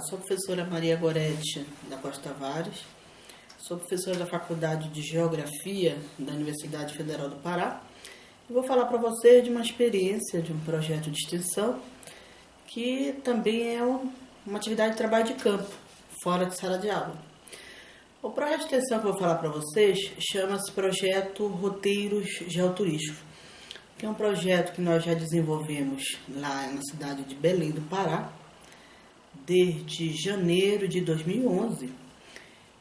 sou a professora Maria Goretti da Costa Tavares, sou professora da Faculdade de Geografia da Universidade Federal do Pará e vou falar para vocês de uma experiência, de um projeto de extensão que também é uma atividade de trabalho de campo, fora de sala de aula. O projeto de extensão que eu vou falar para vocês chama-se Projeto Roteiros Geoturísticos, que é um projeto que nós já desenvolvemos lá na cidade de Belém do Pará, desde janeiro de 2011,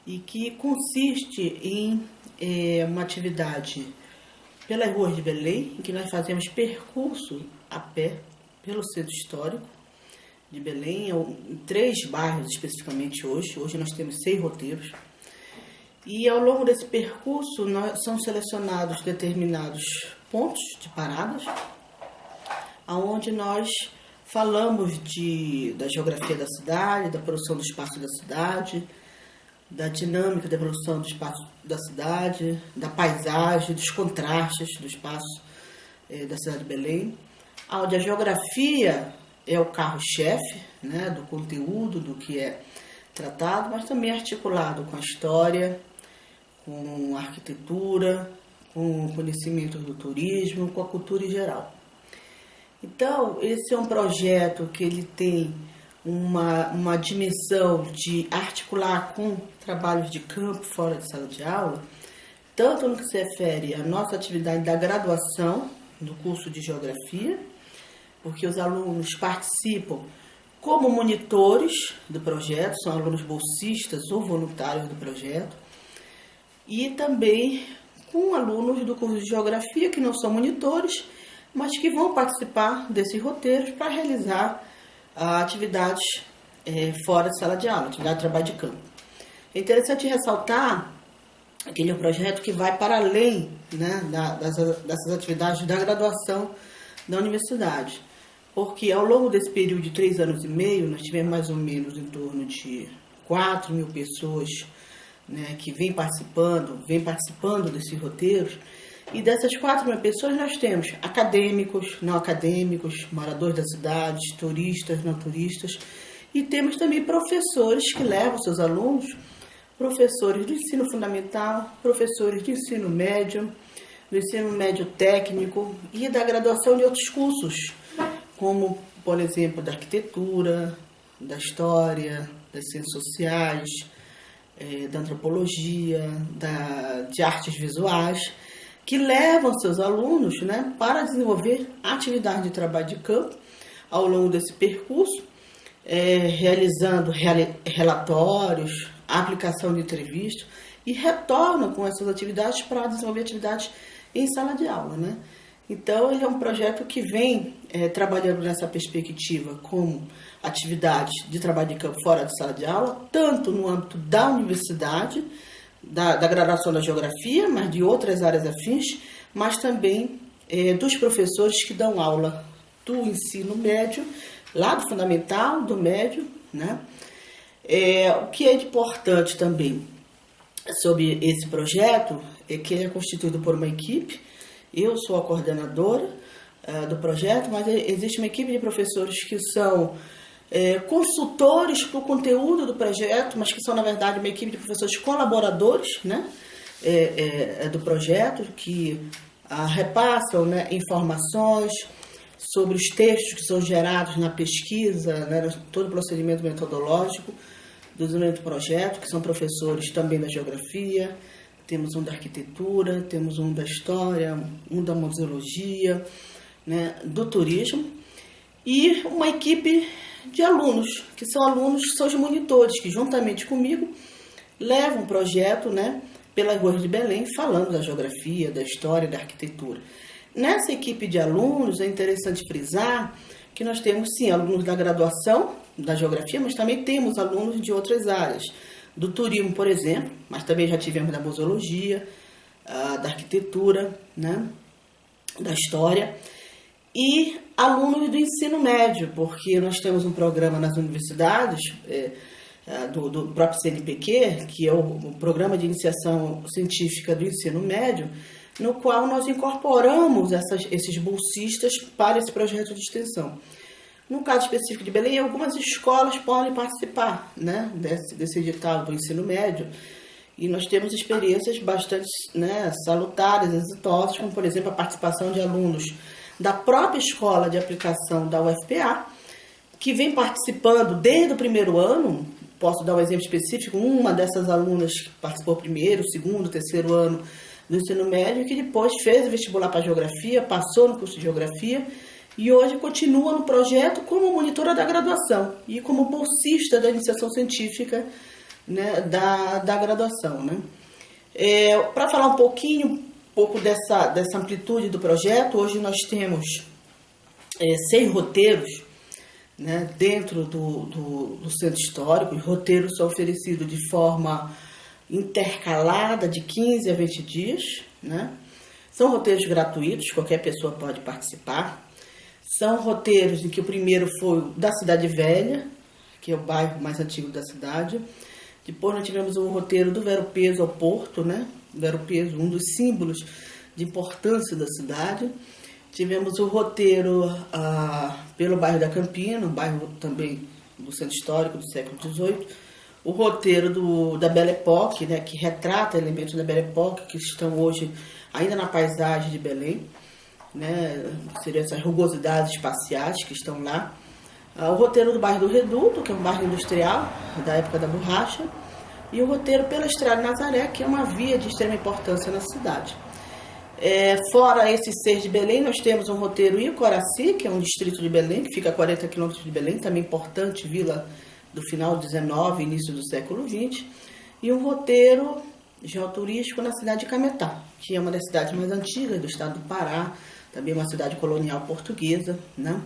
e que consiste em uma atividade pelas ruas de Belém, em que nós fazemos percurso a pé pelo centro histórico de Belém, em 3 bairros especificamente hoje. Hoje nós temos 6 roteiros. E ao longo desse percurso são selecionados determinados pontos de paradas, onde nós falamos da geografia da cidade, da produção do espaço da cidade, da dinâmica da evolução do espaço da cidade, da paisagem, dos contrastes do espaço da cidade de Belém, onde a geografia é o carro-chefe, né, do conteúdo, do que é tratado, mas também articulado com a história, com a arquitetura, com o conhecimento do turismo, com a cultura em geral. Então, esse é um projeto que ele tem uma dimensão de articular com trabalhos de campo fora de sala de aula, tanto no que se refere à nossa atividade da graduação do curso de Geografia, porque os alunos participam como monitores do projeto, são alunos bolsistas ou voluntários do projeto, e também com alunos do curso de Geografia que não são monitores, mas que vão participar desses roteiros para realizar atividades fora de sala de aula, atividade de trabalho de campo. É interessante ressaltar que ele é um projeto que vai para além, né, dessas atividades da graduação da universidade, porque ao longo desse período de 3 anos e meio, nós tivemos mais ou menos em torno de 4.000 pessoas, né, que vêm participando desses roteiros. E dessas 4.000 pessoas nós temos acadêmicos, não acadêmicos, moradores da cidade, turistas, não turistas, e temos também professores que levam seus alunos, professores do ensino fundamental, professores do ensino médio técnico e da graduação de outros cursos, como, por exemplo, da arquitetura, da história, das ciências sociais, da antropologia, de artes visuais, que levam seus alunos, né, para desenvolver atividade de trabalho de campo ao longo desse percurso, realizando relatórios, aplicação de entrevistas, e retornam com essas atividades para desenvolver atividades em sala de aula, né? Então, ele é um projeto que vem trabalhando nessa perspectiva como atividade de trabalho de campo fora de sala de aula, tanto no âmbito da universidade, da graduação da geografia, mas de outras áreas afins, mas também dos professores que dão aula do ensino médio, lá do fundamental, do médio, né? O que é importante também sobre esse projeto é que ele é constituído por uma equipe. Eu sou a coordenadora do projeto, mas existe uma equipe de professores que são consultores para o conteúdo do projeto, mas que são, na verdade, uma equipe de professores colaboradores, né, do projeto, que repassam, né, informações sobre os textos que são gerados na pesquisa, né, todo o procedimento metodológico do desenvolvimento do projeto, que são professores também da geografia, temos um da arquitetura, temos um da história, um da museologia, né, do turismo, e uma equipe de alunos, que são os monitores, que juntamente comigo levam o projeto, né, pelas ruas de Belém, falando da geografia, da história, da arquitetura. Nessa equipe de alunos, é interessante frisar que nós temos, sim, alunos da graduação da geografia, mas também temos alunos de outras áreas, do turismo, por exemplo, mas também já tivemos da museologia, da arquitetura, né, da história, e alunos do ensino médio, porque nós temos um programa nas universidades, do próprio CNPq, que é o Programa de Iniciação Científica do Ensino Médio, no qual nós incorporamos esses bolsistas para esse projeto de extensão. No caso específico de Belém, algumas escolas podem participar, né, desse edital do ensino médio. E nós temos experiências bastante, né, salutares, exitosas, como, por exemplo, a participação de alunos da própria escola de aplicação da UFPA, que vem participando desde o primeiro ano. Posso dar um exemplo específico, uma dessas alunas que participou primeiro, segundo, terceiro ano do ensino médio, que depois fez o vestibular para Geografia, passou no curso de Geografia e hoje continua no projeto como monitora da graduação e como bolsista da iniciação científica, né, da graduação, né? Para falar um pouco dessa amplitude do projeto, hoje nós temos 6 roteiros, né, dentro do centro histórico. Os roteiros são oferecidos de forma intercalada de 15 a 20 dias, né? São roteiros gratuitos, qualquer pessoa pode participar. São roteiros em que o primeiro foi da Cidade Velha, que é o bairro mais antigo da cidade. Depois nós tivemos o roteiro do Vero-Peso ao Porto, né? Vero-Peso, um dos símbolos de importância da cidade. Tivemos o roteiro pelo bairro da Campina, um bairro também do centro histórico do século XVIII. O roteiro da Belle Époque, né, que retrata elementos da Belle Époque que estão hoje ainda na paisagem de Belém, né, seriam essas rugosidades espaciais que estão lá. O roteiro do bairro do Reduto, que é um bairro industrial da época da borracha, e o roteiro pela Estrada Nazaré, que é uma via de extrema importância na cidade. Fora esses 6 de Belém, nós temos um roteiro Icoraci, que é um distrito de Belém, que fica a 40 quilômetros de Belém, também importante, vila do final do XIX, início do século XX, e um roteiro geoturístico na cidade de Cametá, que é uma das cidades mais antigas do estado do Pará, também uma cidade colonial portuguesa, né?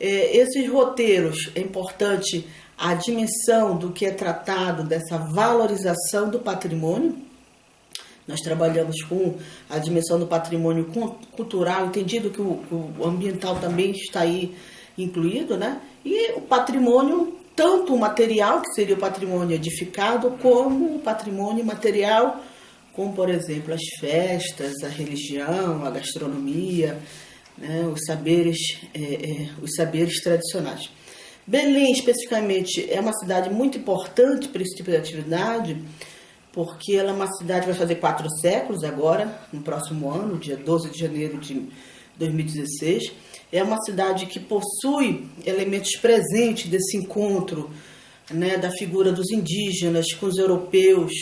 Esses roteiros, é importante a dimensão do que é tratado dessa valorização do patrimônio. Nós trabalhamos com a dimensão do patrimônio cultural, entendido que o ambiental também está aí incluído, né? E o patrimônio, tanto o material, que seria o patrimônio edificado, como o patrimônio material, como, por exemplo, as festas, a religião, a gastronomia, né, os saberes tradicionais. Belém, especificamente, é uma cidade muito importante para esse tipo de atividade, porque ela é uma cidade que vai fazer 4 séculos agora, no próximo ano, dia 12 de janeiro de 2016. É uma cidade que possui elementos presentes desse encontro, né, da figura dos indígenas com os europeus,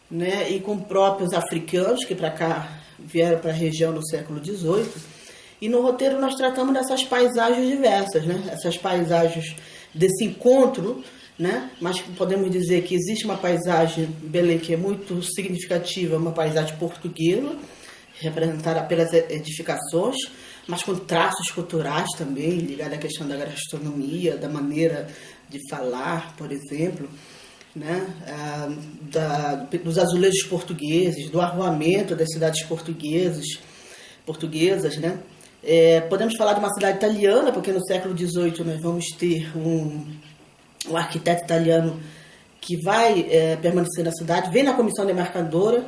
né, e com próprios africanos, que para cá vieram para a região no século XVIII. E no roteiro nós tratamos dessas paisagens diversas, né? Essas paisagens desse encontro, né? Mas podemos dizer que existe uma paisagem em Belém que é muito significativa, uma paisagem portuguesa, representada pelas edificações, mas com traços culturais também, ligados à questão da gastronomia, da maneira de falar, por exemplo, né? Dos azulejos portugueses, do arruamento das cidades portuguesas, né? Podemos falar de uma cidade italiana, porque no século XVIII nós vamos ter um arquiteto italiano que vai permanecer na cidade, vem na comissão demarcadora,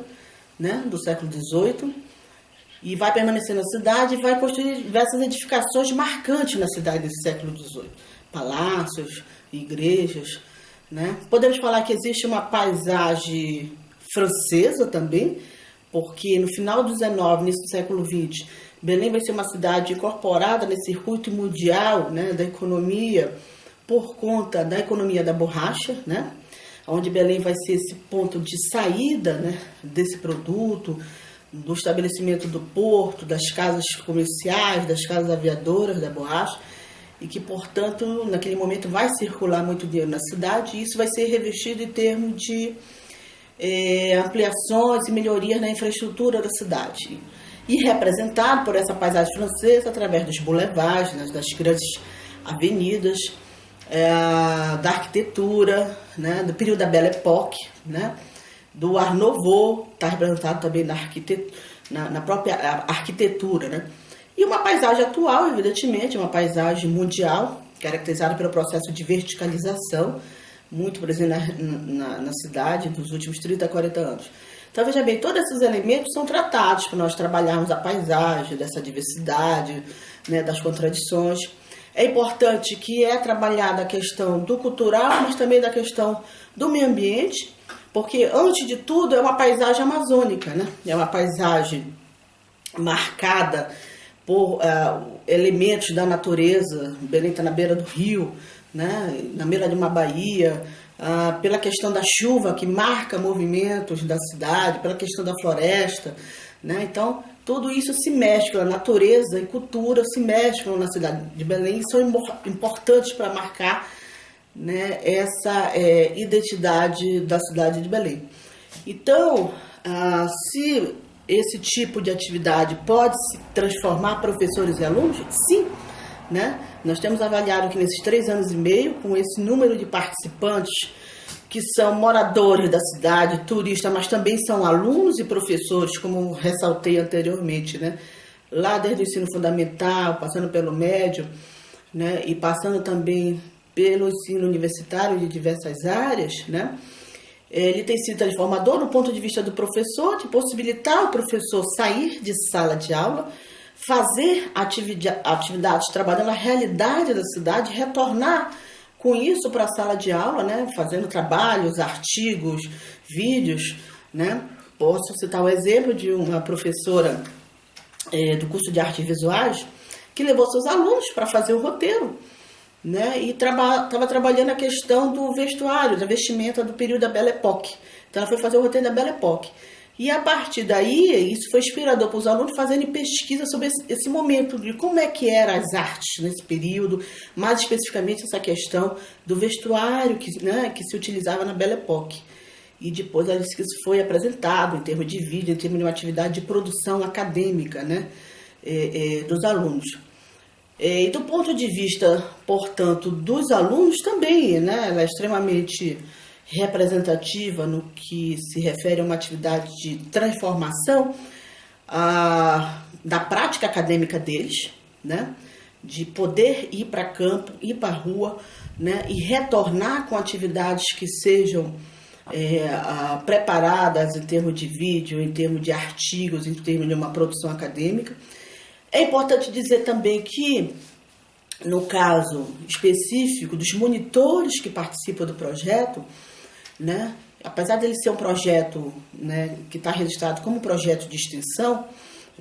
né, do século XVIII, e vai permanecer na cidade e vai construir diversas edificações marcantes na cidade desse século XVIII, palácios, igrejas, né? Podemos falar que existe uma paisagem francesa também, porque no final do XIX, início do século XX, Belém vai ser uma cidade incorporada nesse circuito mundial, né, da economia, por conta da economia da borracha, né, onde Belém vai ser esse ponto de saída, né, desse produto, do estabelecimento do porto, das casas comerciais, das casas aviadoras da borracha, e que, portanto, naquele momento vai circular muito dinheiro na cidade, e isso vai ser revestido em termos de ampliações e melhorias na infraestrutura da cidade. E representado por essa paisagem francesa através dos boulevards, das grandes avenidas, da arquitetura, né, do período da Belle Époque, né, do Art Nouveau, está representado também na própria arquitetura, né. E uma paisagem atual, evidentemente, uma paisagem mundial, caracterizada pelo processo de verticalização, muito presente na cidade dos últimos 30 a 40 anos. Então, veja bem, todos esses elementos são tratados para nós trabalharmos a paisagem, dessa diversidade, né, das contradições. É importante que é trabalhada a questão do cultural, mas também da questão do meio ambiente, porque, antes de tudo, é uma paisagem amazônica, né? É uma paisagem marcada por elementos da natureza. Belém está na beira do rio, né? Na beira de uma baía, pela questão da chuva, que marca movimentos da cidade, pela questão da floresta, né? Então, tudo isso se mescla, natureza e cultura se mesclam na cidade de Belém e são importantes para marcar, né, essa identidade da cidade de Belém. Então, se esse tipo de atividade pode se transformar professores e alunos, sim, né? Nós temos avaliado que nesses 3 anos e meio, com esse número de participantes que são moradores da cidade, turistas, mas também são alunos e professores, como ressaltei anteriormente, né? Lá desde o ensino fundamental, passando pelo médio, né? E passando também pelo ensino universitário de diversas áreas, né? Ele tem sido transformador do ponto de vista do professor, de possibilitar o professor sair de sala de aula, fazer atividades trabalhando a realidade da cidade, retornar com isso para a sala de aula, né, fazendo trabalhos, artigos, vídeos, né. Posso citar o exemplo de uma professora do curso de artes visuais que levou seus alunos para fazer o roteiro, né, e estava trabalhando a questão do vestuário, da vestimenta do período da Belle Époque. Então ela foi fazer o roteiro da Belle Époque. E a partir daí, isso foi inspirador para os alunos fazerem pesquisa sobre esse momento, de como é que eram as artes nesse período, mais especificamente essa questão do vestuário que se utilizava na Belle Époque. E depois isso foi apresentado em termos de vídeo, em termos de uma atividade de produção acadêmica, né, dos alunos. E do ponto de vista, portanto, dos alunos também, né, ela é extremamente representativa no que se refere a uma atividade de transformação da prática acadêmica deles, né? De poder ir para campo, ir para a rua, né? E retornar com atividades que sejam preparadas em termos de vídeo, em termos de artigos, em termos de uma produção acadêmica. É importante dizer também que, no caso específico dos monitores que participam do projeto, né, apesar dele ser um projeto, né, que está registrado como projeto de extensão,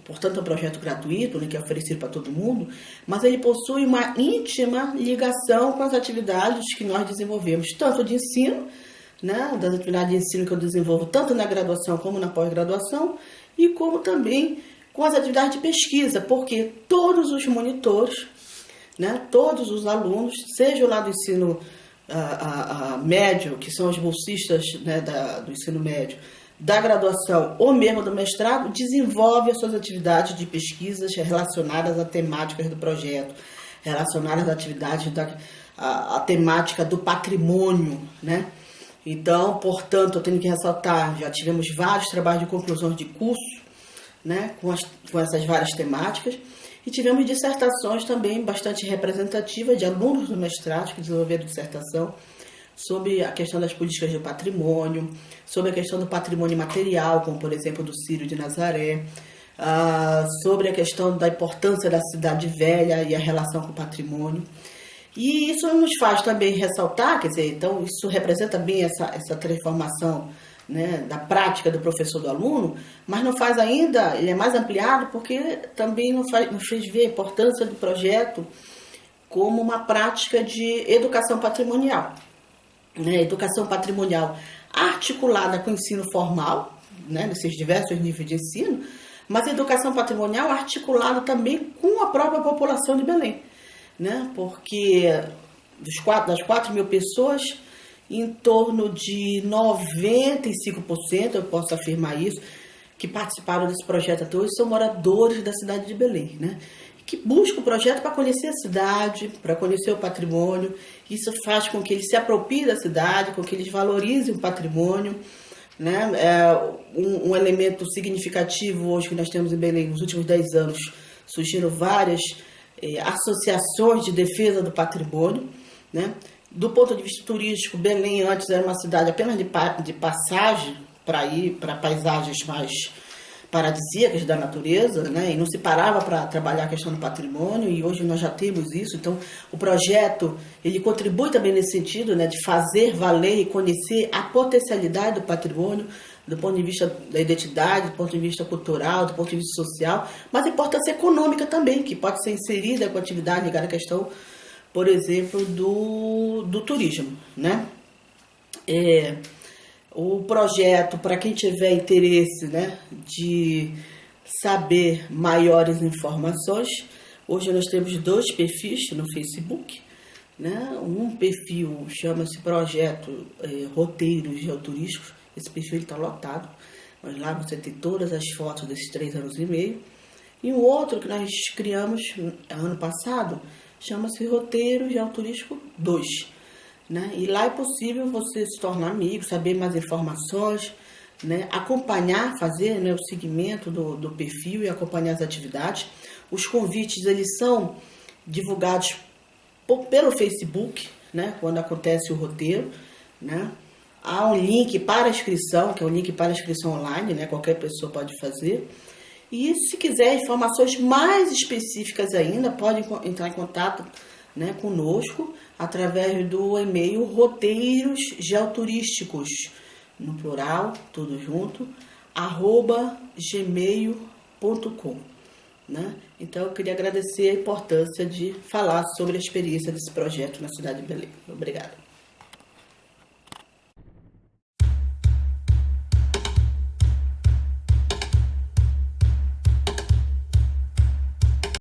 portanto é um projeto gratuito, né, que é oferecido para todo mundo, mas ele possui uma íntima ligação com as atividades que nós desenvolvemos, tanto de ensino, né, das atividades de ensino que eu desenvolvo tanto na graduação como na pós-graduação, e como também com as atividades de pesquisa, porque todos os monitores, né, todos os alunos, seja lá do ensino médio, que são os bolsistas, né, do ensino médio, da graduação ou mesmo do mestrado, desenvolve as suas atividades de pesquisas relacionadas a temáticas do projeto, relacionadas à atividade à temática do patrimônio, né? Então, portanto, eu tenho que ressaltar, já tivemos vários trabalhos de conclusão de curso, né, com essas várias temáticas, e tivemos dissertações também bastante representativas de alunos do mestrado que desenvolveram dissertação sobre a questão das políticas do patrimônio, sobre a questão do patrimônio material, como por exemplo do Círio de Nazaré, sobre a questão da importância da cidade velha e a relação com o patrimônio. E isso nos faz também ressaltar, quer dizer, então isso representa bem essa transformação, né, da prática do professor do aluno, mas não faz ainda, ele é mais ampliado porque também nos fez ver a importância do projeto como uma prática de educação patrimonial, né, educação patrimonial articulada com o ensino formal, né, nesses diversos níveis de ensino, mas educação patrimonial articulada também com a própria população de Belém, né, porque das 4 mil pessoas, em torno de 95%, eu posso afirmar isso, que participaram desse projeto até hoje, são moradores da cidade de Belém, né? Que buscam o projeto para conhecer a cidade, para conhecer o patrimônio. Isso faz com que eles se apropriem da cidade, com que eles valorizem o patrimônio, né? Um elemento significativo hoje que nós temos em Belém, nos últimos 10 anos, surgiram várias associações de defesa do patrimônio, né? Do ponto de vista turístico, Belém antes era uma cidade apenas de passagem para ir para paisagens mais paradisíacas da natureza, né? E não se parava para trabalhar a questão do patrimônio, e hoje nós já temos isso. Então, o projeto, ele contribui também nesse sentido, né? De fazer valer e conhecer a potencialidade do patrimônio, do ponto de vista da identidade, do ponto de vista cultural, do ponto de vista social, mas a importância econômica também, que pode ser inserida com a atividade ligada à questão, por exemplo, do turismo, né? O projeto, para quem tiver interesse, né, de saber maiores informações, hoje nós temos 2 perfis no Facebook, né? Um perfil chama-se Projeto Roteiros Geoturísticos, esse perfil está lotado, mas lá você tem todas as fotos desses 3 anos e meio. E um outro que nós criamos ano passado chama-se Roteiro Geoturístico 2. Né? E lá é possível você se tornar amigo, saber mais informações, né? Acompanhar, fazer, né, o segmento do perfil e acompanhar as atividades. Os convites, eles são divulgados pelo Facebook, né, quando acontece o roteiro, né? Há um link para a inscrição, que é o link para a inscrição online, né? Qualquer pessoa pode fazer. E se quiser informações mais específicas ainda, pode entrar em contato, né, conosco através do e-mail roteirosgeoturísticos, no plural, tudo junto, @gmail.com, né? Então, eu queria agradecer a importância de falar sobre a experiência desse projeto na cidade de Belém. Obrigada.